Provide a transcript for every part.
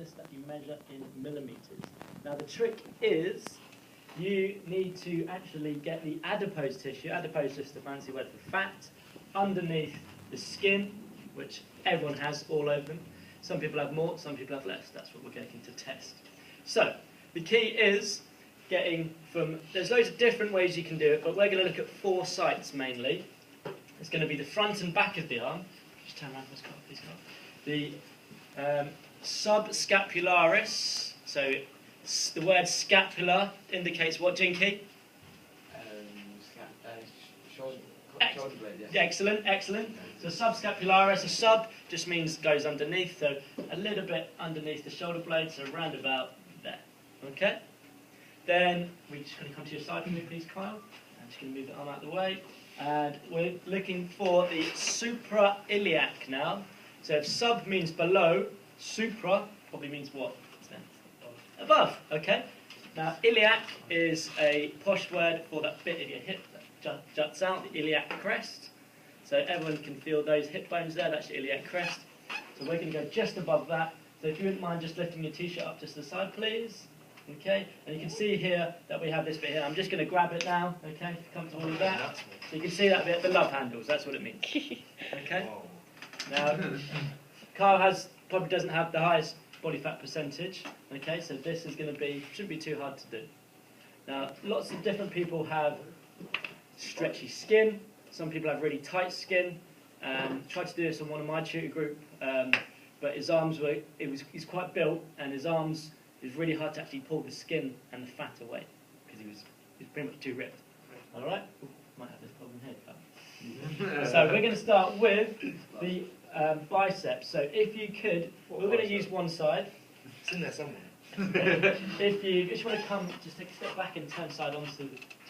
this that you measure in millimeters. Now the trick is you need to actually get the adipose tissue, adipose is just a fancy word for fat, underneath the skin, which everyone has all over them. Some people have more, some people have less. That's what we're going to test. So the key is getting from, there's loads of different ways you can do it, but we're going to look at 4 sites mainly. It's going to be the front and back of the arm. Just turn around, please, Carl. The subscapularis, so the word scapula indicates what, Jinky? Shoulder blade, yeah. Excellent, excellent. So subscapularis, a sub just means goes underneath, so a little bit underneath the shoulder blade, so round about there. Okay? Then we're just going to come to your side for me, please, Kyle. I'm just going to move the arm out of the way. And we're looking for the suprailiac now. So if sub means below, supra probably means what? Above, okay? Now, iliac is a posh word for that bit of your hip that juts out, the iliac crest. So everyone can feel those hip bones there, that's your iliac crest. So we're going to go just above that. So if you wouldn't mind just lifting your t-shirt up just to the side, please. Okay, and you can see here that we have this bit here. I'm just going to grab it now, okay, comfortable with that. So you can see that bit, the love handles, that's what it means. Okay? Now, Kyle probably doesn't have the highest body fat percentage, okay, so this is going to be, shouldn't be too hard to do. Now, lots of different people have stretchy skin, some people have really tight skin. Tried to do this on one of my tutor group, but his arms were, he's quite built, and his arms, it was really hard to actually pull the skin and the fat away, because he was pretty much too ripped. Alright? Might have this problem here, so we're going to start with the biceps. So if you could, we're going to use one side. It's in there somewhere. If you just want to come, just take a step back and turn side on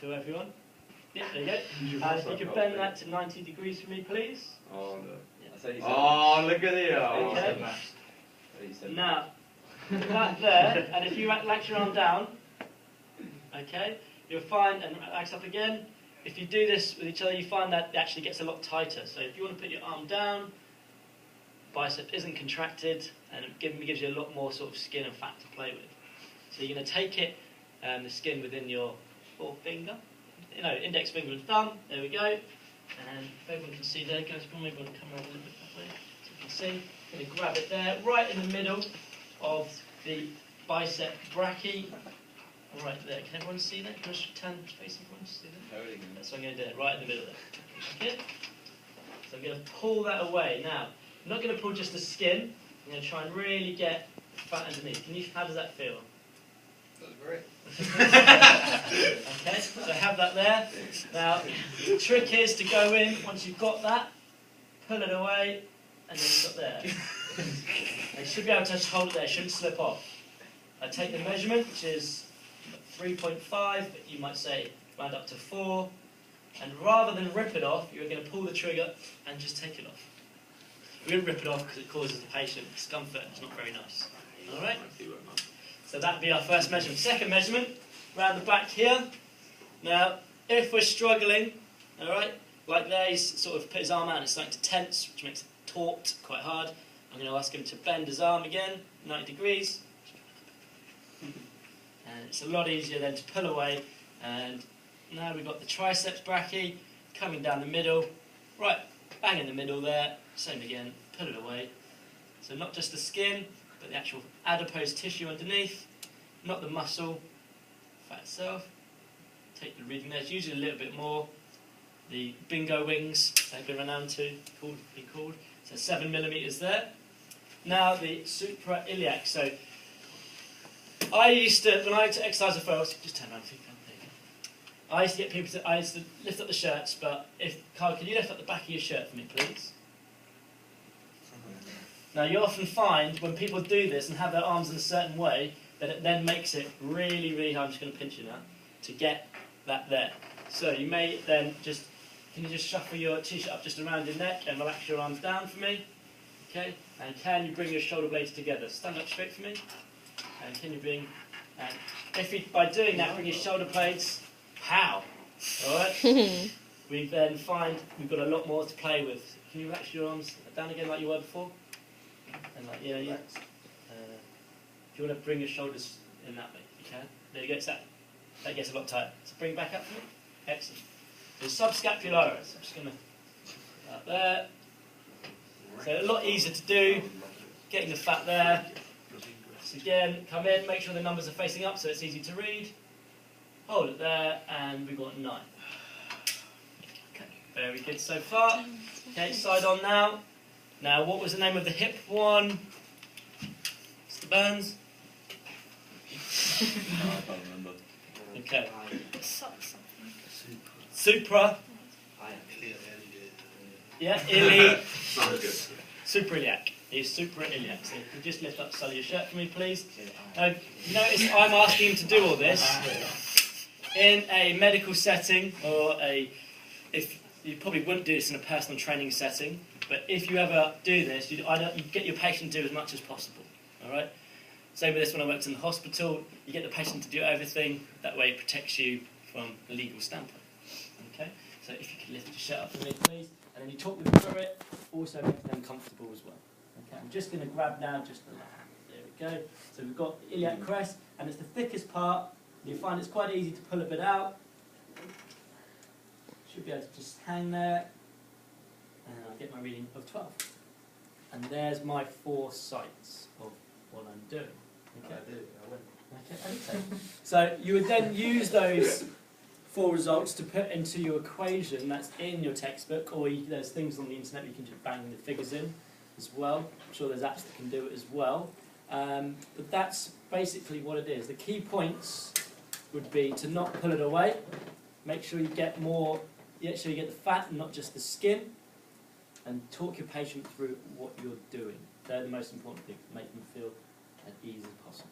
to everyone. Yeah, there you go. And if you could bend that to 90 degrees for me, please. Oh, look. Yeah. Oh, look at it. Okay. Now, that there, and if you relax your arm down, okay, you'll find, and relax up again, if you do this with each other, you find that it actually gets a lot tighter. So if you want to put your arm down, bicep isn't contracted, and it gives you a lot more sort of skin and fat to play with. So you're going to take it, the skin within your forefinger, index finger and thumb, there we go. And if everyone can see there, guys, maybe want to come around a little bit that way, so you can see. I'm going to grab it there, right in the middle of the bicep brachii, right there. Can everyone see that? Can I just turn face everyone to see that? That's what I'm going to do, right in the middle there. Okay? So I'm going to pull that away. Now, I'm not going to pull just the skin. I'm going to try and really get the fat underneath. How does that feel? That's great. Okay, so have that there. Now, the trick is to go in, once you've got that, pull it away, and then you've got there. You should be able to just hold it there, it shouldn't slip off. I take the measurement, which is 3.5, but you might say round up to 4, and rather than rip it off, you're going to pull the trigger and just take it off. We won't rip it off because it causes the patient discomfort, it's not very nice. Alright? So that would be our first measurement. Second measurement, round the back here. Now, if we're struggling, alright, like there, he's sort of put his arm out and it's starting to tense, which makes it taut quite hard. I'm going to ask him to bend his arm again, 90 degrees. And it's a lot easier then to pull away. And now we've got the triceps brachii coming down the middle. Right, bang in the middle there. Same again, pull it away. So not just the skin, but the actual adipose tissue underneath. Not the muscle, fat itself. Take the reading there. It's usually a little bit more. The bingo wings, they've been renowned to be called. So 7 millimeters there. Now the suprailiac. So I used to, when I used to exercise referrals, just turn around, I used to get people to, I used to lift up the shirts, but Carl, can you lift up the back of your shirt for me, please? Now you often find when people do this and have their arms in a certain way, that it then makes it really, really hard, I'm just going to pinch you now, to get that there. So you may then just, can you just shuffle your t-shirt up just around your neck and relax your arms down for me? Okay, and can you bring your shoulder blades together? Stand up straight for me. And can you bring, and if you, by doing that, bring your shoulder blades, pow! Alright? We then find we've got a lot more to play with. Can you relax your arms down again like you were before? And like, yeah. If you want to bring your shoulders in that way, you can. There you go. So that gets a lot tighter. So bring it back up for me. Excellent. So subscapularis. I'm just going to up there. So a lot easier to do. Getting the fat there. So again, come in. Make sure the numbers are facing up so it's easy to read. Hold it there, and we've got 9. Okay, very good so far. Okay, side on now. Now, what was the name of the hip one? Mr. Burns? No, I can't remember. Okay. Something. Supra. Yeah, ili. Suprailiac. He's suprailiac. So you just lift up Sully your shirt for me, please. Now, you notice I'm asking him to do all this in a medical setting, or if you probably wouldn't do this in a personal training setting, but if you ever do this, you get your patient to do as much as possible. All right. Same with this when I worked in the hospital. You get the patient to do everything. That way, it protects you from a legal standpoint. Okay. So if you could lift your shirt up for me, please, and then you talk them through it. Also make them comfortable as well. Okay. I'm just going to grab now just the left. There we go. So we've got the iliac crest, and it's the thickest part. You find it's quite easy to pull a bit out. Should be able to just hang there, and I'll get my reading of 12. And there's my 4 sites of what I'm doing. Okay. I did. I went. Okay, I think so. So you would then use those 4 results to put into your equation that's in your textbook, or there's things on the internet where you can just bang the figures in as well. I'm sure there's apps that can do it as well. But that's basically what it is. The key points would be to not pull it away. Make sure you get more. You get the fat and not just the skin, and talk your patient through what you're doing. They're the most important things. Make them feel as easy as possible.